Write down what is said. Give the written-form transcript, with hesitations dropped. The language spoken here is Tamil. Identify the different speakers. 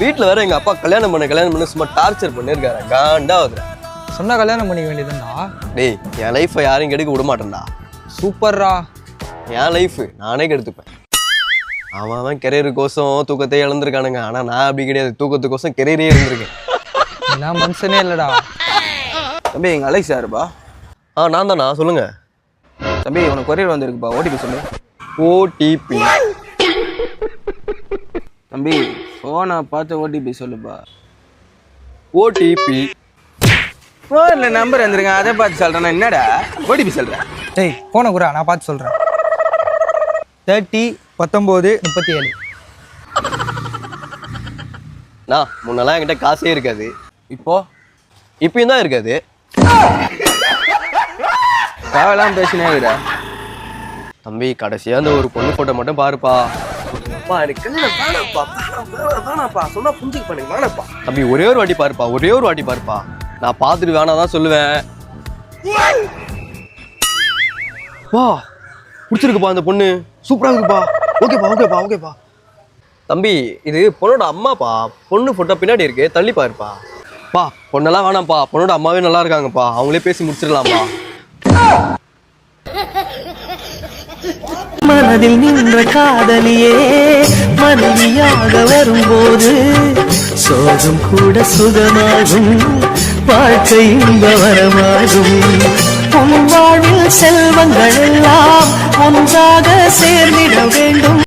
Speaker 1: வீட்டுல வேற எங்க அப்பா கல்யாணம் பண்ண சும்மா டார்ச்சர் பண்ணிருக்காரு. காண்டா வந்துடுறேன்.
Speaker 2: சொன்னா கல்யாணம் பண்ணிக்க வேண்டியதுண்டா.
Speaker 1: டேய், என் லைஃப்பை யாரையும் கெடுக்க விட மாட்டேன்டா.
Speaker 2: சூப்பர்ரா.
Speaker 1: என் லைஃப் நானே கெடுத்துப்பேன். அவன் கெரியருக்கோசம் தூக்கத்தை இழந்திருக்கானுங்க. ஆனா நான் அப்படி கிடையாது. தூக்கத்துக்கோசம் கெரியரே இருந்திருக்கேன்.
Speaker 2: நான் மனுஷனே இல்லடா.
Speaker 3: தம்பி, எங்க அலெக்ஸ் யாருப்பா?
Speaker 1: நான் தானா, சொல்லுங்க.
Speaker 3: தம்பி, உனக்கு கொரியர் வந்திருக்குப்பா. ஓடிபி சொல்லு.
Speaker 1: ஓடிபி?
Speaker 3: தம்பி, போனை பார்த்து ஓடிபி சொல்லுப்பா.
Speaker 1: ஓடிபி
Speaker 3: போன்ல நம்பர் வந்துருங்க, அதை பார்த்து சொல்றேன். என்னடா ஓடிபி சொல்றேன்?
Speaker 2: டேய், போன குரா, நான் பார்த்து சொல்றேன். 30-19-37.
Speaker 1: முன்னெல்லாம் என்கிட்ட காசே இருக்காது.
Speaker 3: இப்பயும்
Speaker 1: தான் இருக்காது.
Speaker 3: தேவையெல்லாம் பேசினே இருக்கிற.
Speaker 1: தம்பி, கடைசியா அந்த ஒரு பொண்ணு போட்டோ மட்டும் பாருப்பா. தம்பி, ஒரே ஒரு வாட்டி பாருப்பா. நான் பார்த்துட்டு வேணாதான் சொல்லுவேன். வா, பிடிச்சிருக்குப்பா அந்த பொண்ணு. சூப்பரா இருக்குப்பா. ஓகேப்பா. தம்பி, இது பொண்ணோட அம்மாப்பா. பொண்ணு போட்டோ பின்னாடி இருக்கு, தள்ளி பாருப்பா. பொண்ணெல்லாம் வேணாம்ப்பா. பொண்ணோட அம்மாவே நல்லா இருக்காங்கப்பா. அவங்களே பேசி முடிச்சிடலாம்ப்பா.
Speaker 4: மனதில் நின்ற காதலியே மனைவியாக வரும்போது சோகம் கூட சுகமாகும், வாழ்க்கை இன்பவரமாகும். உன் வாழ்வில் செல்வங்கள் எல்லாம் ஒன்றாக சேர்ந்திட வேண்டும்.